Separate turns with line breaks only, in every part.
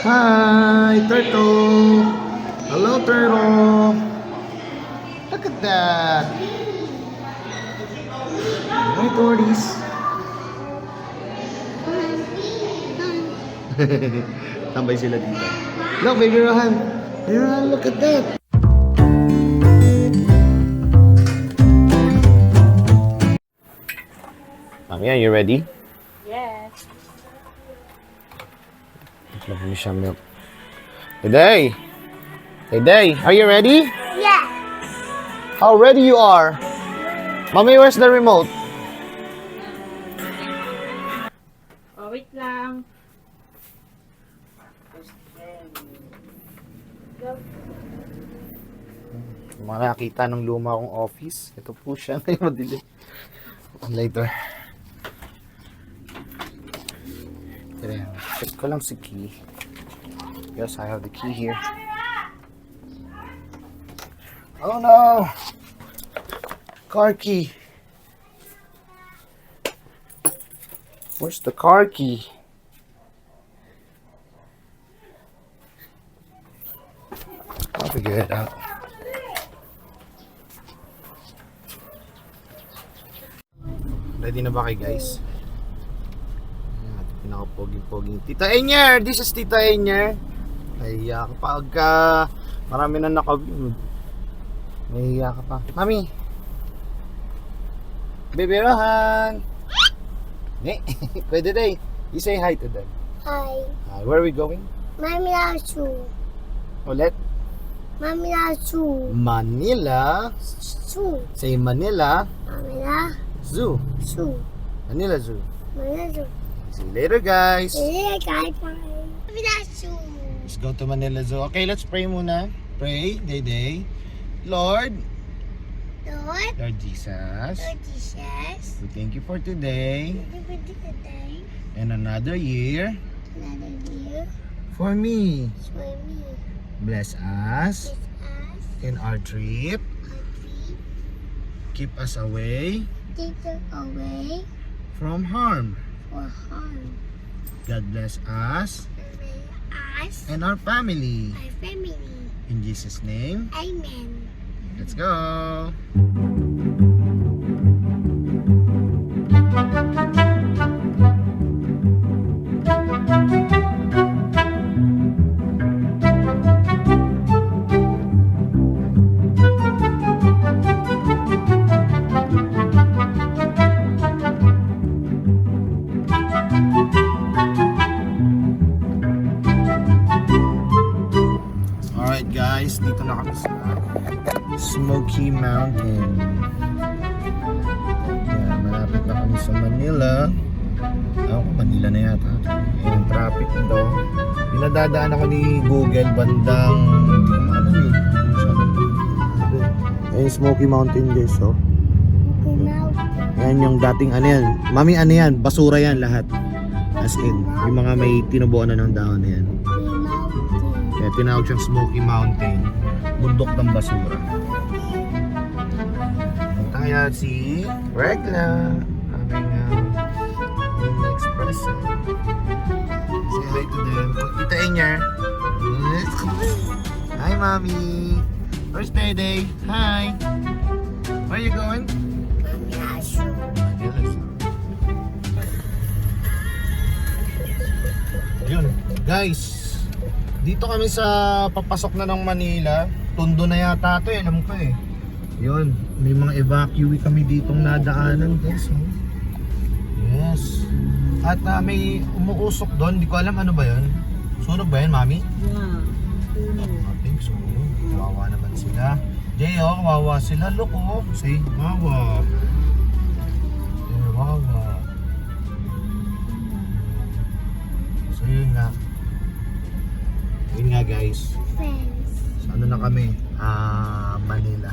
Hi, turtle. Hello, turtle. Look at that. Hi, tortoise. Tambay sila dito. Look, baby Rohan. Baby Rohan, look at that. Mami, are you ready?
Yes.
Love me some milk. Today. Today, are you ready?
Yeah.
How ready you are? Mommy, where's the remote?
Oh, wait lang.
Makakita ng luma kong office. Ito po siya. Ngayon madilim. Later. Check ko lang si key. Yes, I have the key here. Oh no! Car key. Where's the car key? I'll figure it out. Ready na ba kayo guys? Pinaka-poging-poging Tita Enyer! This is Tita Enyer. Nahiya ka pa pagka marami na naka-view. Nahiya ka pa. Mami! Baby Rohan! Pwede day. You say hi to them.
Hi.
Hi, where are we going?
Manila Zoo.
Ulit?
Manila Zoo.
Manila.
Zoo.
Say Manila
Manila
Zoo.
Zoo.
Manila Zoo.
Manila Zoo.
See you later guys.
Yeah, guys. Manila Zoo.
Let's go to Manila Zoo. Okay, let's pray muna. Pray, Day. Lord
Lord
Jesus,
Jesus.
we thank you for today
Today,
and another year
another year
for me.
for me.
Bless us
With us,
in our trip.
our feet,
Keep us away
take us away
from harm.
for harm.
God bless us
Us,
and our family.
our family.
In Jesus' name,
Amen.
let's go. Alright guys, dito na kami sa Smoky Mountain. Yan, malapit na kami sa Manila. Manila na yata. Yung traffic nito. Pinadadaan ako ni Google bandang hindi ko maalam eh. Ayun, Smoky Mountain guys, oh. Yan yung dating ano yan. Mami, ano yan? Basura yan lahat. As in, yung mga may tinubuan na ng dahon na yan. Kaya tinawag siyang Smoky Mountain. Bundok ng basura. Tayo si Regla. Having espresso. Say hi to them. Tita Enyer. Hi, Mommy. Where's Day? Hi. Where are you going?
Manila Zoo.
Yun, guys. Dito kami sa papasok na ng Manila. Tondo na yata ito eh, alam ko eh. Yun, may mga evacuee kami ditong nadaanan guys. Oh. Yes. At may umuusok doon, hindi ko alam ano ba yun. Sunog ba yun, Mami?
Yeah.
I think so. Kawawa naman sila. Jay, oh, kawawa sila. Look, oh. Say, kawawa. Kawawa. So yun nga. Yun nga guys.
Friends.
So ano na kami? Manila.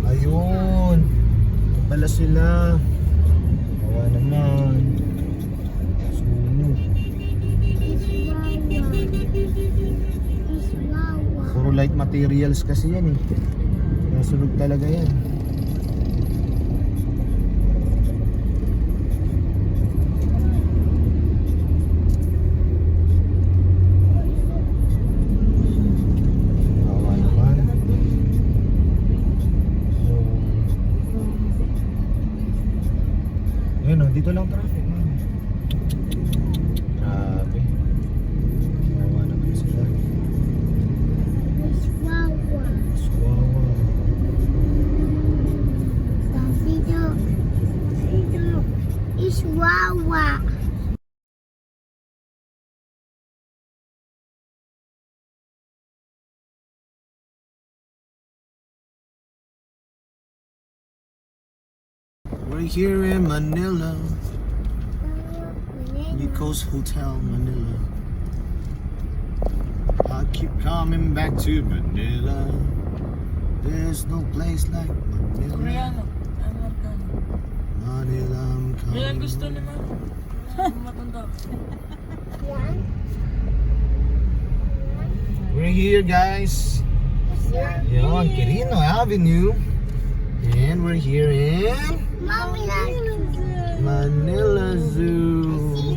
Ayun. Pala sila. Kawawa naman. Sunog. Puro light materials kasi yan eh. Nasunog talaga yan. We're here in Manila, Nico's Hotel, Manila. I keep coming back to Manila. There's no place like Manila.
Koreano. Ano ang ka?
Manila, I'm
Yan
coming.
gusto ni Ma'am. Matanda.
We're here, guys. Yon, Quirino Avenue. And we're here in
Mommy, that's
Manila Zoo.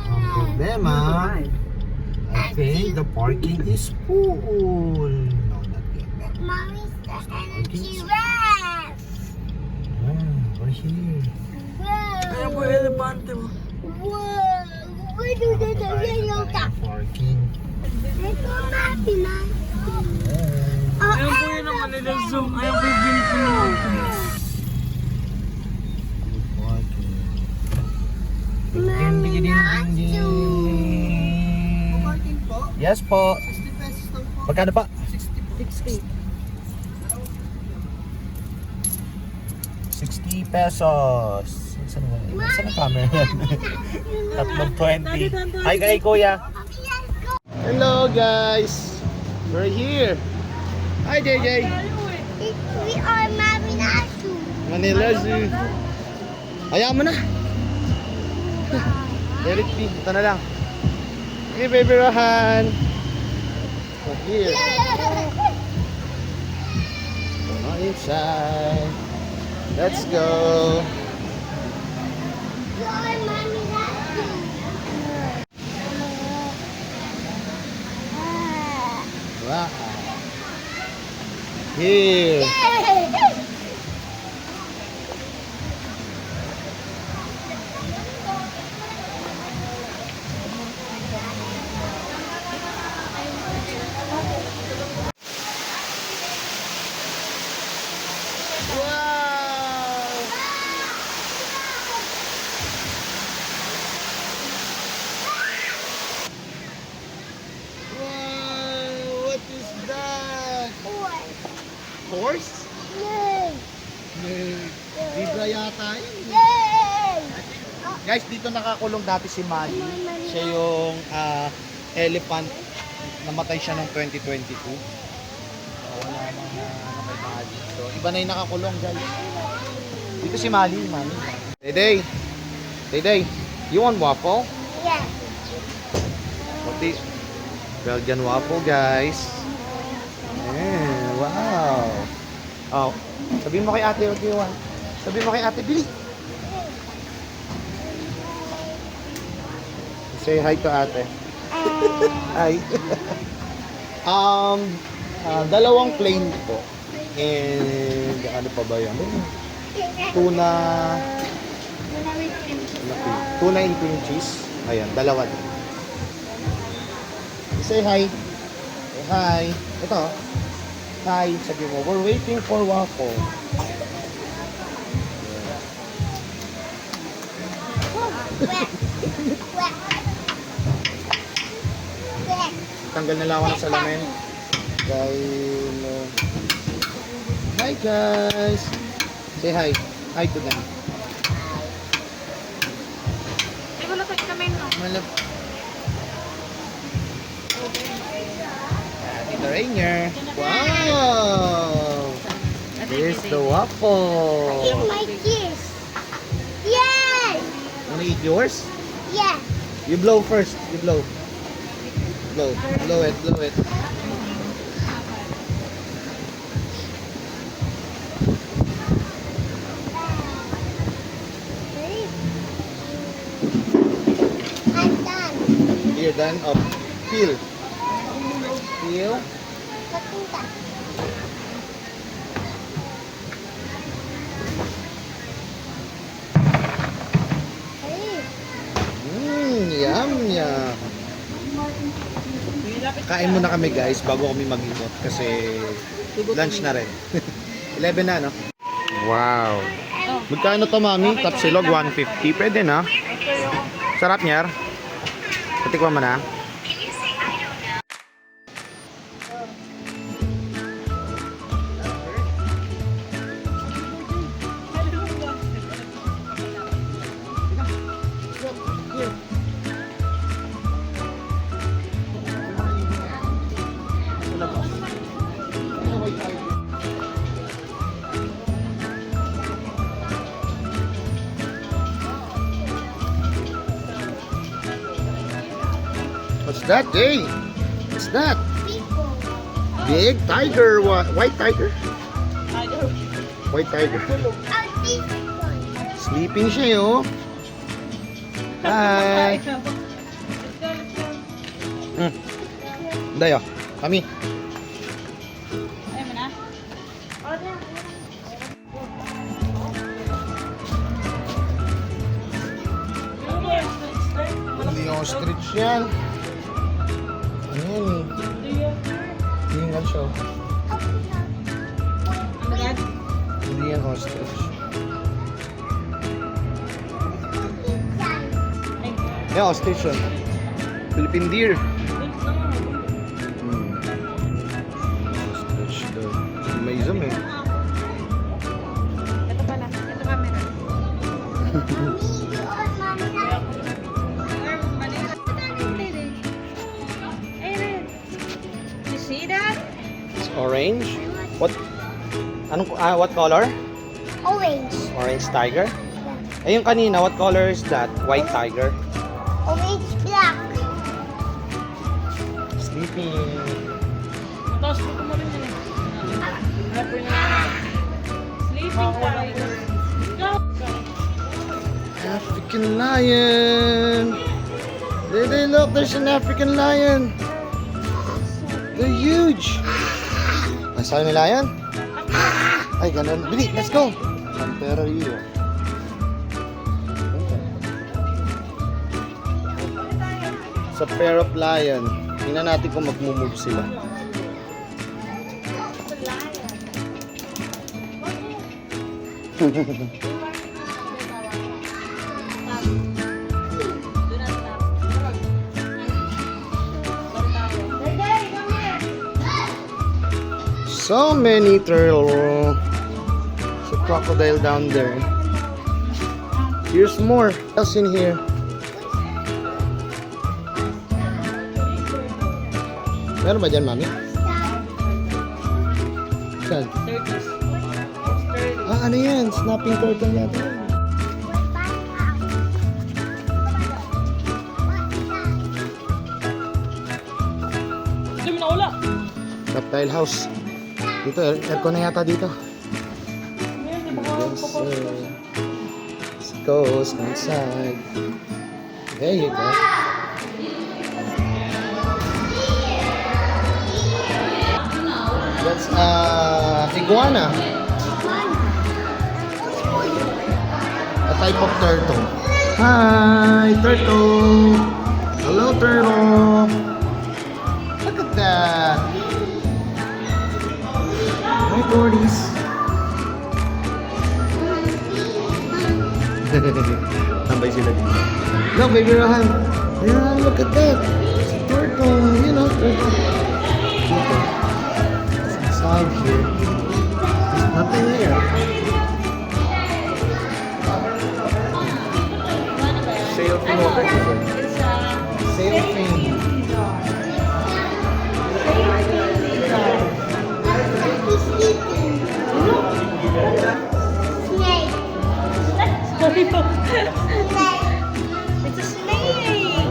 Ang problema, I think the parking is full. No, not yet.
Mommy's the giraffe.
We're here.
Kaya po
Whoa.
elepante mo.
Whoa. Where do they do yellow duck?
Parking.
Let's go, Mommy, now.
Ayan po yun ang Manila Zoo. Ayan po yung binipin
Mommy, that's you.
Yes po. Magkano pa?
60.
60 pesos. Saan ang camera? Tatlong 20. Hi kay kuya.
Mommy, let's go.
Hello guys. We're here. Hi JJ.
We are Mommy, that's you.
Manila Zoo. Hayaan mo na. Eric P. Ito na lang. Hey baby Rohan. We're here. Come on inside. Let's go.
We are Mommy, that's you.
Wow. Here. Wow. Wow, what is that? Horse?
Yay!
Zebra yata yun.
Yay!
Guys, dito nakakulong dati si Manny. Siya yung elephant. Namatay siya noong 2022. Wala nang namatay mga dito. Iba na yung nakakulong, guys. Dito si Manny. Day. Day, you want waffle?
Yeah.
Pati Belgian waffle, guys. Yeah, wow. Oh, sabihin mo kay ate, what do you want? Sabihin mo kay ate, bili. Say hi to ate. Hi. Dalawang plain ito. And ano pa ba yan? Tuna and cream cheese. Ayan, dalawa din. Say hi. Say hi. Ito. Hi. Sabi mo, we're waiting for waffle. Tanggal na lang ako ng salamin. Dahil... hi guys! Say hi. Hi to them. Malap. Tito Rainier. Wow! Here's the waffle.
Eat my kiss. Yay!
Wanna eat yours?
Yeah.
You blow first. You blow. Blow it.
I'm done.
You're done. Oh, peel.
Papunta. Hey.
Yum. Kain muna kami guys bago kami mag-ikot kasi lunch na rin. 11 na, no? Wow. Magkano to, mami? Tapsilog, 150. Pwede na. Sarap niya. Patikman mo na. What's that, Jay? What's that?
People.
Big tiger. White tiger? White tiger.
People.
Sleeping siya, oh. Hi. Dayo, kami. Hindi ostrich yan. Ano yan eh? Tingnan siya. Hindi yan ostrich. Yeah, ostrich yun. Philippine deer. Ostrich daw. May zoom eh.
Ito pala, ito camera. You see that?
It's orange. What color?
Orange.
Orange tiger. Ayun kanina, what color is that? White tiger.
Orange black.
Sleeping.
Mataas ko mo rin yun eh. Rapper na yun. Sleeping tiger. Go!
African lion. They look, there's an African lion. They're huge. Nasaan nila yan? Ay, ganun. Bili, let's go. Pantera yun. Sa pair of lion. Tingnan natin kung mag-move sila. So many turtle. There's a crocodile down there. Here's more. What else in here? Meron ba dyan, mami? Saan?
Turtles.
Ah, ano yan? Snapping turtle yata.
Hindi mo naula.
Reptile house. Dito, aircon na yata dito. Yes, sir. Let's go inside. There you go. That's iguana. A type of turtle. Hi, turtle. Hello, turtle. Look at that. Hi, Gordies. Tambay sila dito. Look, baby Rohan. Yeah, look at that. It's a turtle. You know, turtle. Dito. Inside here. There's nothing here. Sailfin over here. Sailfin.
Snake.
It's a snake.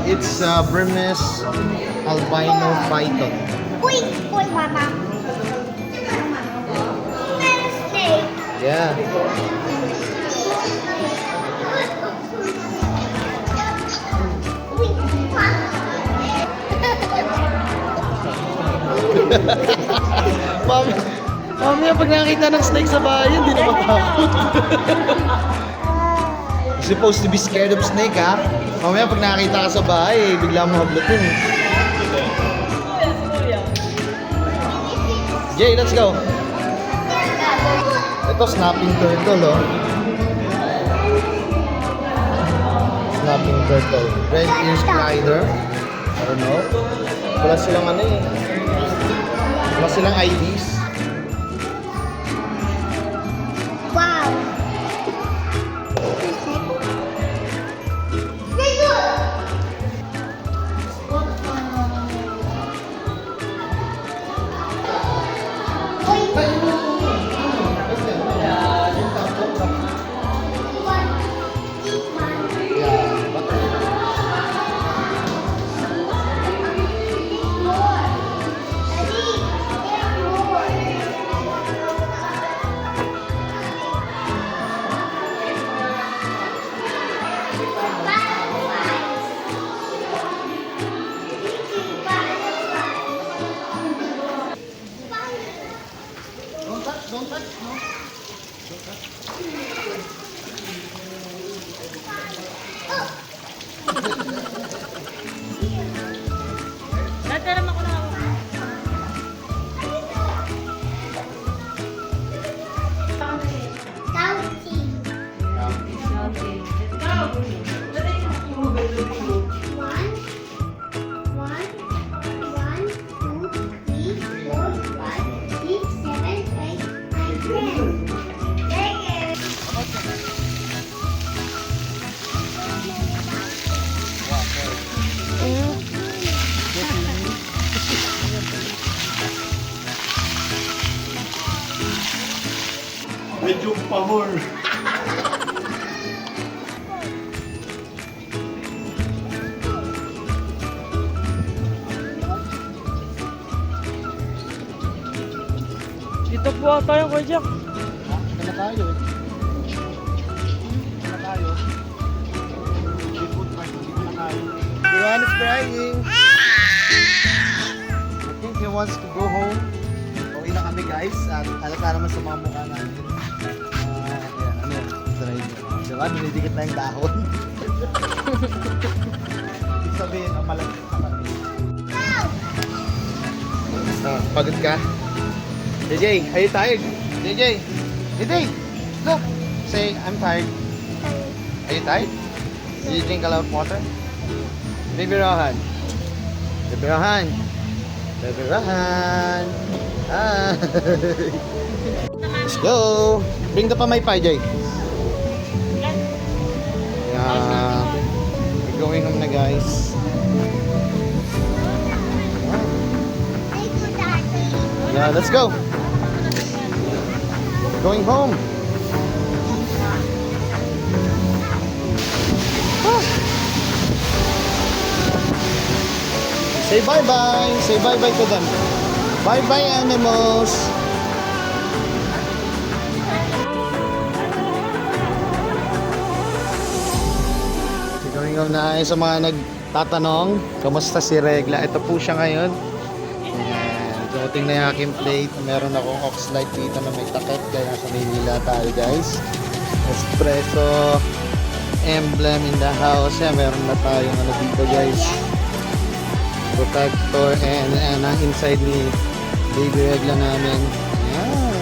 It's Burmese albino python.
Wait, mama. There's a snake.
Yeah. Mamaya pag nakita ng snake sa bahay, hindi na matakot. You're supposed to be scared of snake, ha? Mamaya pag nakita ka sa bahay, bigla mo hablutin. Jay, let's go. Ito, snapping turtle, oh. Snapping turtle. Red ears glider. I don't know. Wala silang ano eh. Wala silang IDs.
Wow.
pabor.
Dito po tayo, Kuya Jack.
Kaya tayo eh. Kaya tayo. Dito na tayo. Everyone is crying. I think he wants to go home. Uwi na kami guys. At halata naman sa mga mukha namin. Ayan, ano yan? Try nyo. Diba? Nilidikit na yung dahon. Ibig sabihin, ang malagit na kami. Pagod ka? JJ, are you tired? JJ, look. Say, I'm tired. Are you tired? Did you drink a lot of water? Baby Rohan. Baby Rohan. Baby Rohan. Ah. Let's go. Bring the pamaypay, Jay. Yeah. We're going home na, guys. Yeah, let's go. Going home. Ah. Say bye-bye. Say bye-bye to them. Bye-bye, animals. Going home na sa mga nagtatanong, kamusta si Regla? Ito po siya ngayon. Dumating na yung aking plate. Meron akong Oxlite dito na may takip. Kaya nasa Maynila tayo guys. Espresso emblem in the house. Yan, meron na tayong ano dito guys. Protector and ang inside ni Baby Regla namin. Yan.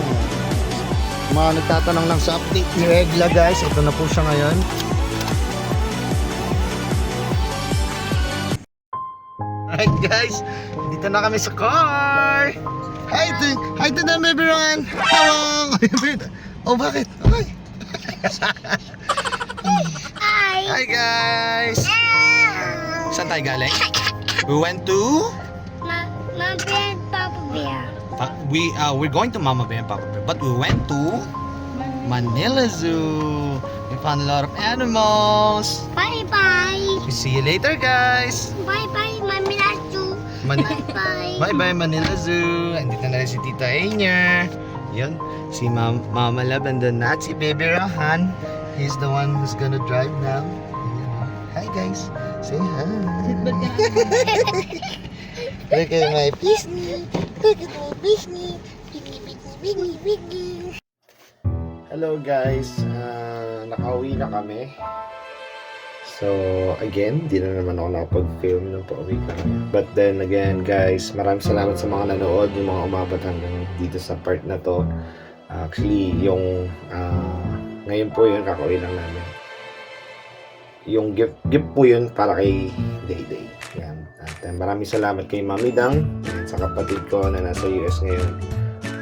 Mga nagtatanong lang sa update ni Regla guys. Ito na po siya ngayon. Alright guys, dito na kami sa car. Hi to them everyone. Hello. Oh, bakit? Okay. Hi guys. Saan tayo galing? We went to
Mama Bear and Papa Bear.
we're going to Mama Bear and Papa Bear, but we went to Manila Zoo. We found a lot of animals.
Bye-bye.
We see you later guys.
Bye-bye, Mami Lasu. Bye-bye.
Bye-bye Manila Zoo. Andito na rin si Tita Ainer. Yun, si Mama Love and then not si Baby Rohan. He's the one who's gonna drive now. Hi guys. Say hi. Look at my Disney. Look at my Disney. Biggy. Hello guys. Nakauwi na kami. So, again, di na naman ako nakapag-film nung pauwi kami. But then again, guys, maraming salamat sa mga nanood, yung mga umabot hanggang dito sa part na to. Actually, yung ngayon po yun, kakauwi lang namin. Yung gift po yun para kay Dayday. Yan. At maraming salamat kay Mami Dang at sa kapatid ko na nasa US ngayon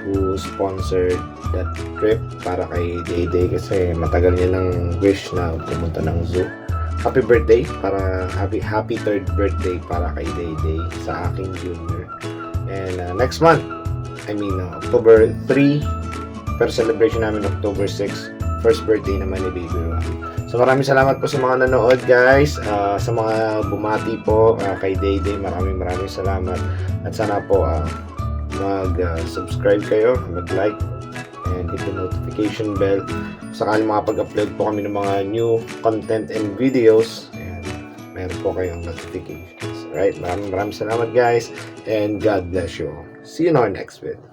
who sponsored that trip para kay Dayday kasi matagal niya ng wish na pumunta ng zoo. Happy birthday para happy third birthday para kay Dayday sa aking junior. And next month, October 3, pero celebration namin October 6, first birthday naman ni Baby Rohan. So maraming salamat po sa mga nanood guys, sa mga bumati po kay Dayday, maraming salamat. At sana po mag-subscribe kayo, mag-like, and hit the notification bell. Sakali makapag-upload po kami ng mga new content and videos, and meron po kayong notifications. Alright, maraming salamat guys, and God bless you all. See you in our next video.